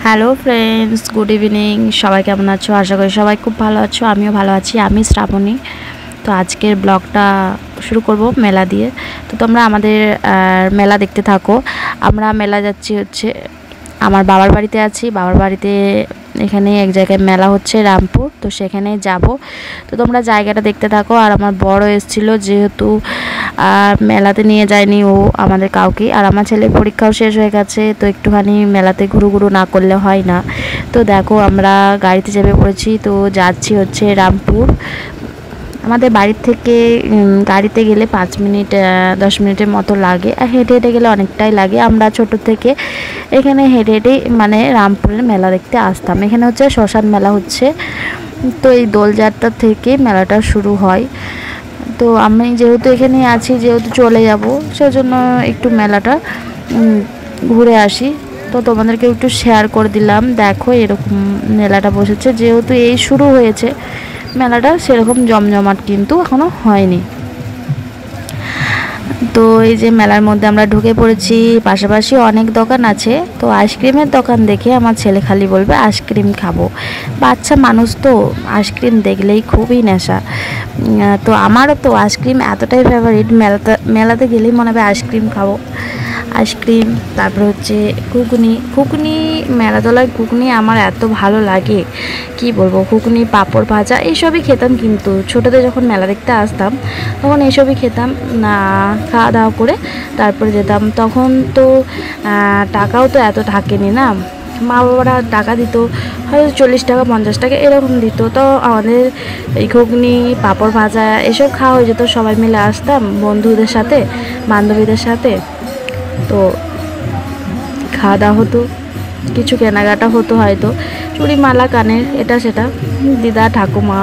Hello friends, good evening. সবাই কেমন আছো? আশা করি সবাই খুব ভালো আছো। আমিও ভালো আছি। আমি শ্রাবণী। তো আজকের ব্লগটা শুরু করব মেলা দিয়ে। তো তোমরা আমাদের মেলা দেখতে থাকো। আমরা মেলা যাচ্ছি হচ্ছে আমার বাবার বাড়িতে আছি। বাবার বাড়িতে এখানে এক জায়গায় মেলা হচ্ছে, রামপুর। তো সেখানে যাব। তো তোমরা জায়গাটা দেখতে থাকো। আর আমার বড় এসেছিলো, যেহেতু মেলাতে নিয়ে যায়নি ও আমাদের কাউকে। আর আমার ছেলের পরীক্ষাও শেষ হয়ে গেছে, তো একটুখানি মেলাতে ঘুরু না করলে হয় না। তো দেখো আমরা গাড়িতে চেপে পড়েছি। তো যাচ্ছি হচ্ছে রামপুর। আমাদের বাড়ির থেকে গাড়িতে গেলে 5 মিনিট 10 মিনিটের মতো লাগে, আর হেঁটে হেঁটে গেলে অনেকটাই লাগে। আমরা ছোট থেকে এখানে হেঁটে হেঁটেই মানে রামপুরের মেলা দেখতে আসতাম। এখানে হচ্ছে শ্মশান মেলা হচ্ছে। তো এই দোলযাত্রা থেকে মেলাটা শুরু হয়। তো আমি যেহেতু এখানে আছি, যেহেতু চলে যাব, সেজন্য একটু মেলাটা ঘুরে আসি। তো তোমাদেরকে একটু শেয়ার করে দিলাম। দেখো এরকম মেলাটা বসেছে, যেহেতু এই শুরু হয়েছে মেলাটা, সেরকম জমজমাট কিন্তু এখনও হয়নি। তো এই যে মেলার মধ্যে আমরা ঢুকে পড়েছি। পাশাপাশি অনেক দোকান আছে। তো আইসক্রিমের দোকান দেখে আমার ছেলে খালি বলবে আইসক্রিম খাবো। বাচ্চা মানুষ তো আইসক্রিম দেখলেই খুবই নেশা। তো আমারও তো আইসক্রিম এতটাই ফেভারিট, মেলাতে গেলেই মনে হবে আইসক্রিম খাবো। আইসক্রিম, তারপর হচ্ছে ঘুগনি। মেলাতলায় ঘুগনি আমার এত ভালো লাগে, কি বলবো। ঘুগনি, পাঁপড় ভাজা এইসবই খেতাম। কিন্তু ছোটোতে যখন মেলা দেখতে আসতাম তখন এইসবই খেতাম না, খাওয়া দাওয়া করে তারপরে যেতাম। তখন তো টাকাও তো এত থাকেনি না, মা বাবারা টাকা দিত হয়তো 40 টাকা 50 টাকা এরকম দিত। তো আমাদের এই ঘুগনি, পাঁপড় ভাজা এসব খাওয়া হয়ে যেত। সবাই মিলে আসতাম বন্ধুদের সাথে, বান্ধবীদের সাথে। তো খাওয়া দাওয়া হতো, কিছু কেনাকাটা হতো, হয়তো চুড়ি মালা কানের এটা সেটা, দিদা ঠাকুমা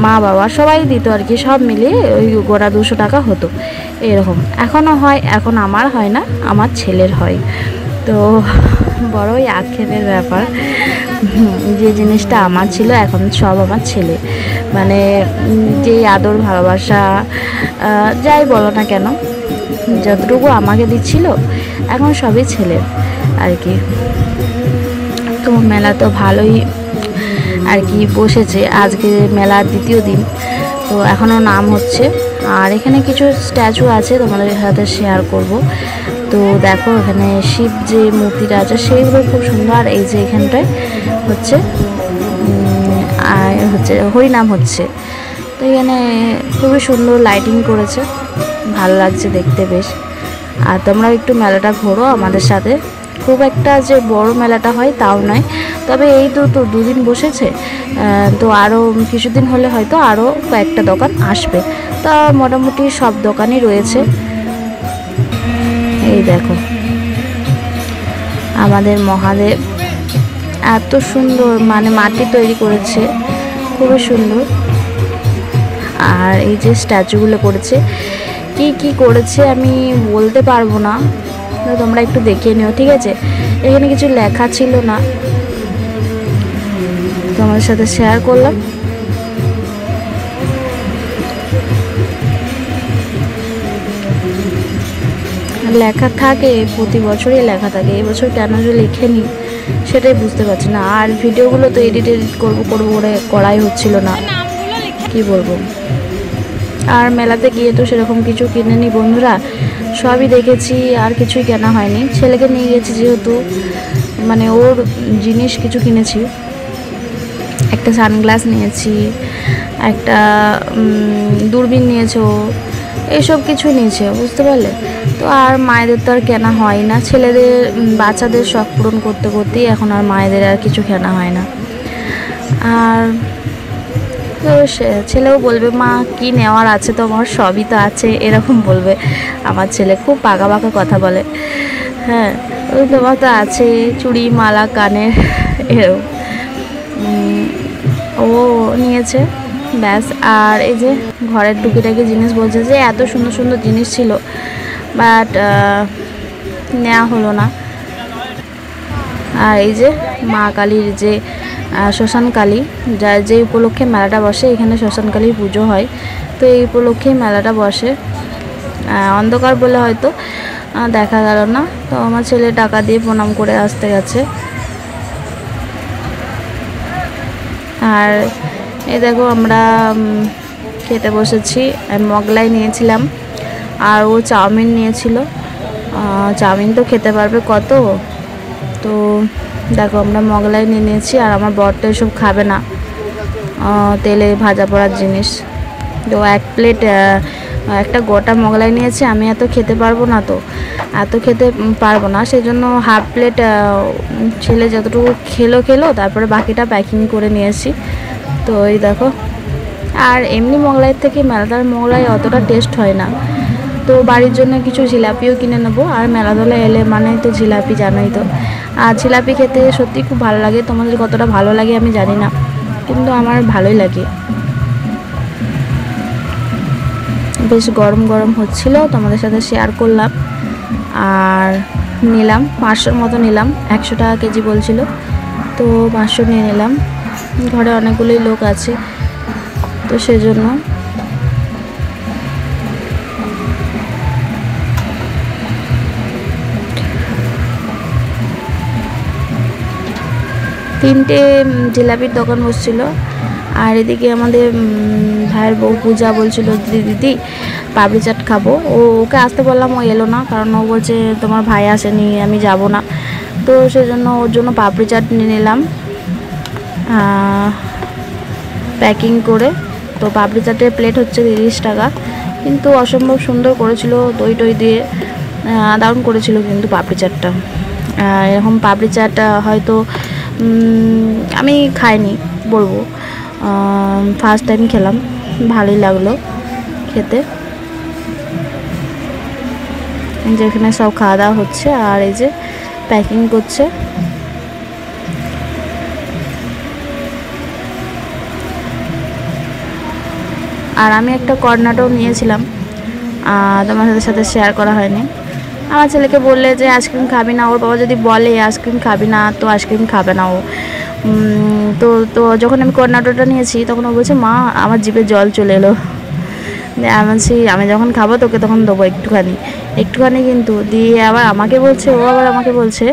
মা বাবা সবাই দিত আর কি। সব মিলিয়ে ওই গোড়া 200 টাকা হতো এরকম। এখনও হয়, এখন আমার হয় না, আমার ছেলের হয়। তো বড়ই আক্ষেপের ব্যাপার, যে জিনিসটা আমার ছিল এখন সব আমার ছেলে। মানে যেই আদর ভালোবাসা যাই বলো না কেন, যতটুকু আমাকে দিচ্ছিল এখন সবই ছেলের আর কি। তো মেলা তো ভালোই আর কি বসেছে। আজকে মেলার দ্বিতীয় দিন, তো এখনও নাম হচ্ছে। আর এখানে কিছু স্ট্যাচু আছে, তোমাদের সাথে শেয়ার করব। তো দেখো এখানে শিব যে মূর্তিটা আছে সেইগুলো খুব সুন্দর। আর এই যে এখানটায় হচ্ছে হরিনাম হচ্ছে। তো এখানে খুবই সুন্দর লাইটিং করেছে, ভালো লাগছে দেখতে বেশ। আর তোমরাও একটু মেলাটা ঘোরো আমাদের সাথে। খুব একটা যে বড় মেলাটা হয় তাও নয়, তবে এই তো 2 দিন বসেছে। তো আরও কিছুদিন হলে হয়তো আরও কয়েকটা দোকান আসবে। তা মোটামুটি সব দোকানই রয়েছে। এই দেখো আমাদের মহাদেব এত সুন্দর, মানে মাটি তৈরি করেছে, খুবই সুন্দর। আর এই যে স্ট্যাচুগুলো করেছে, কি করেছে আমি বলতে পারবো না, তোমরা একটু দেখিয়ে নিও, ঠিক আছে? এখানে কিছু লেখা ছিল না, তোমাদের সাথে শেয়ার করলাম। লেখা থাকে, প্রতি বছরই লেখা থাকে। এবছর কেন যে লেখেনি সেটাই বুঝতে পারছি না। আর ভিডিওগুলো তো এডিট করবো করে করাই হচ্ছিল না, কি বলবো। আর মেলাতে গিয়ে তো সেরকম কিছু কিনেনি বন্ধুরা, সবই দেখেছি, আর কিছুই কেনা হয়নি। ছেলেকে নিয়ে গেছি যেহেতু, মানে ওর জিনিস কিছু কিনেছি। একটা সানগ্লাস নিয়েছি, একটা দূরবীন নিয়েছে ও, এইসব কিছু নিয়েছে, বুঝতে পারলে? তো আর মায়েদের তো আর কেনা হয় না। ছেলেদের বাচ্চাদের শখ পূরণ করতে করতেই এখন আর মায়েদের আর কিছু কেনা হয় না। আর তো ছেলেও বলবে মা কি নেওয়ার আছে তোমার, সবই তো আছে এরকম বলবে। আমার ছেলে খুব পাকা কথা বলে। হ্যাঁ, ওই তোমার তো আছে চুড়ি মালা কানের এরকম। ও নিয়েছে ব্যাস। আর এই যে ঘরের টুকিটাকি জিনিস বলছে যে এত সুন্দর সুন্দর জিনিস ছিল, বাট নেওয়া হলো না। আর এই যে মা কালীর যে শ্মশান কালী, যে উপলক্ষে মেলাটা বসে, এখানে শ্মশান কালীর পুজো হয়। তো এই উপলক্ষেই মেলাটা বসে। অন্ধকার বলে হয়তো দেখা গেল না। তো আমার ছেলে টাকা দিয়ে প্রণাম করে আসতে গেছে। আর এই দেখো আমরা খেতে বসেছি। মোগলাই নিয়েছিলাম আর ও চাউমিন নিয়েছিল। চাউমিন তো খেতে পারবে কত, তো দেখো আমরা মোগলাই নিয়ে নিয়েছি। আর আমার বর তো এসব খাবে না, তেলে ভাজা পড়ার জিনিস। তো এক প্লেট একটা গোটা মোগলাই নিয়েছি। আমি এত খেতে পারবো না, তো এত খেতে পারবো না, সেই জন্য হাফ প্লেট ছেলে যতটুকু খেলো, তারপরে বাকিটা প্যাকিং করে নিয়েছি। তো এই দেখো, আর এমনি মোগলাইয়ের থেকে মেলাদার মোগলাই অতটা টেস্ট হয় না। তো বাড়ির জন্য কিছু জিলাপিও কিনে নেবো। আর মেলাদোলা এলে মানে তো জিলাপি, জানোই তো। আর জিলাপি খেতে সত্যি খুব ভালো লাগে। তোমাদের কতটা ভালো লাগে আমি জানি না, কিন্তু আমার ভালোই লাগে। বেশ গরম গরম হচ্ছিল, তোমাদের সাথে শেয়ার করলাম। আর নিলাম 500 মতো নিলাম, 100 টাকা কেজি বলছিল, তো 500 নিয়ে নিলাম। ঘরে অনেকগুলোই লোক আছে, তো সেজন্য। তিনটে জিলাপির দোকান বসছিল। আর এদিকে আমাদের ভাইয়ের বউ পূজা বলছিল, দিদি পাপড়ি চাট খাবো। ওকে আসতে বললাম, ও এলো না, কারণ ও বলছে তোমার ভাই আসেনি, আমি যাব না। তো সেজন্য ওর জন্য পাপড়ি চাট নিয়ে নিলাম প্যাকিং করে। তো পাপড়ি চাটের প্লেট হচ্ছে 30 টাকা, কিন্তু অসম্ভব সুন্দর করেছিল, দই টই দিয়ে দারুণ করেছিল কিন্তু পাপড়ি চাটটা। এরকম পাপড়ি চাট হয়তো আমি খাইনি বলবো, ফার্স্ট টাইম খেলাম, ভালোই লাগলো খেতে। যেখানে সব খাওয়া দাওয়া হচ্ছে, আর এই যে প্যাকিং করছে। আর আমি একটা কর্নাটও নিয়েছিলাম, তোমার সাথে শেয়ার করা হয়নি। আমার ছেলেকে বললে যে আইসক্রিম খাবি না, ওর বাবা যদি বলে আইসক্রিম খাবি না, তো আইসক্রিম খাবে না ও। তো তো যখন আমি কর্নাটকটা নিয়েছি, তখন ও বলছে মা আমার জিভে জল চলে এলো। আমি বলছি আমি যখন খাবো তোকে তখন দেবো একটুখানি কিন্তু। দিয়ে আবার আমাকে বলছে, ও আবার আমাকে বলছে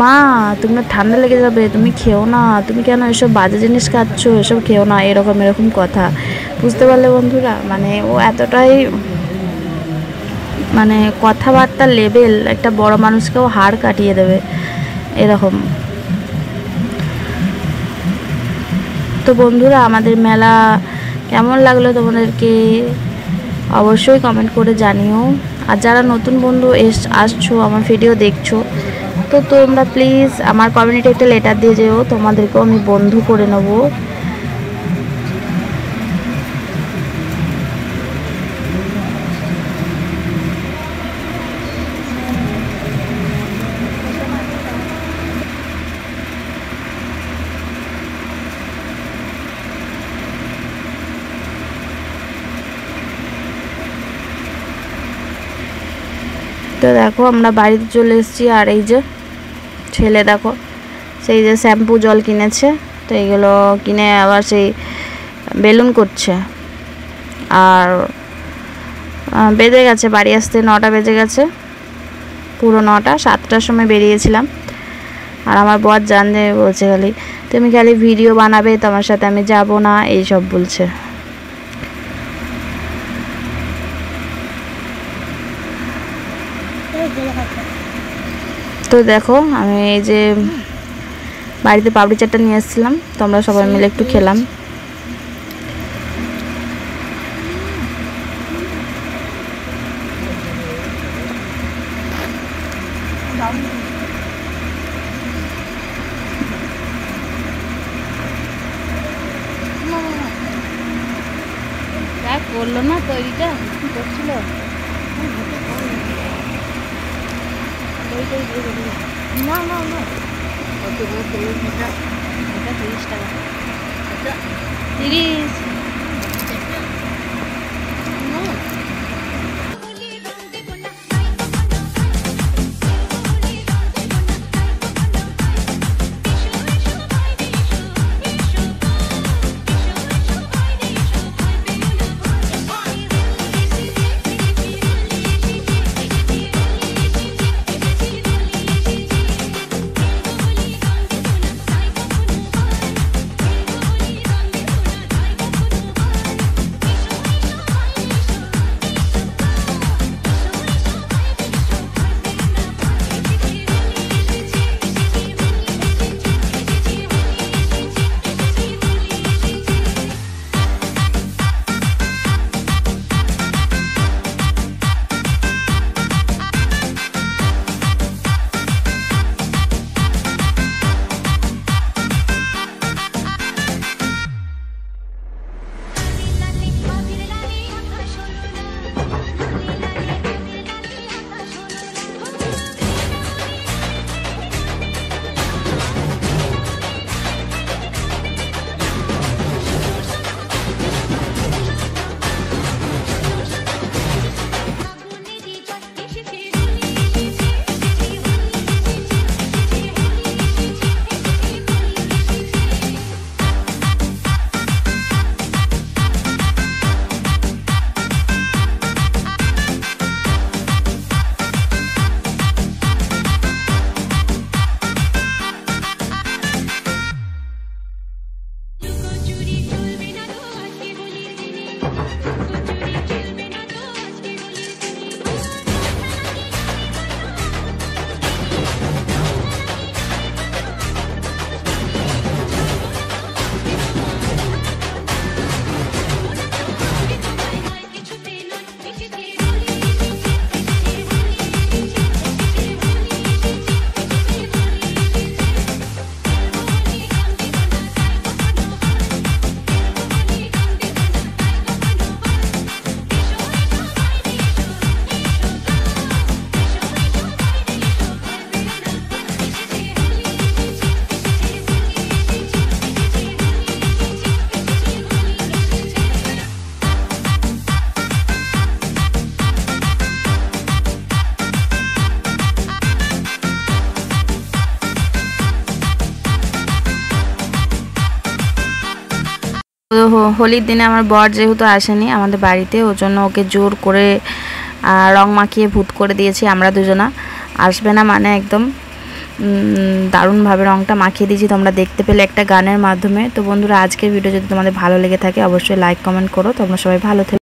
মা তুমি ঠান্ডা লেগে যাবে, তুমি খেও না, তুমি কেন এসব বাজে জিনিস খাচ্ছ, এসব খেও না, এরকম কথা। বুঝতে পারলে বন্ধুরা, মানে ও এতটাই মানে কথাবার্তার লেভেল, একটা বড় মানুষকেও হাড় কাটিয়ে দেবে এরকম। তো বন্ধুরা, আমাদের মেলা কেমন লাগলো তোমাদেরকে অবশ্যই কমেন্ট করে জানিও। আর যারা নতুন বন্ধু আসছো, আমার ভিডিও দেখছো, তো তোমরা প্লিজ আমার কমিউনিটি একটা লেটার দিয়ে যেও, তোমাদেরকেও আমি বন্ধু করে নেবো। তো দেখো আমরা বাড়িতে চলে এসেছি। আর এই যে ছেলে দেখো, সেই যে শ্যাম্পু জল কিনেছে, তো এইগুলো কিনে আবার সেই বেলুন করছে। আর বেজে গেছে বাড়ি আসতে, 9টা বেজে গেছে, পুরো 9টা। 7টার সময় বেরিয়েছিলাম। আর আমার বর জানতে বলছে খালি, তুমি খালি ভিডিও বানাবে, তোমার সাথে আমি যাব না, এইসব বলছে। তো দেখো আমি এই যে বাড়িতে পাপড়ি চাটটা নিয়ে এসেছিলাম, তো আমরা সবাই মিলে একটু খেলাম। করলো না তৈরিটা, কি করছিল? না না না, কত বড় তেলের মোটা, এটা 30 টাকা। 30। হোলির দিনে আমার বর যেহেতু আসেনি আমাদের বাড়িতে, ওর জন্য ওকে জোর করে রং মাখিয়ে ভূত করে দিয়েছি আমরা দুজনা। আসবে না মানে একদম দারুণভাবে রংটা মাখিয়ে দিয়েছি, তোমরা দেখতে পেলে একটা গানের মাধ্যমে। তো বন্ধুরা, আজকের ভিডিও যদি তোমাদের ভালো লেগে থাকে অবশ্যই লাইক কমেন্ট করো। তোমরা সবাই ভালো থেকো।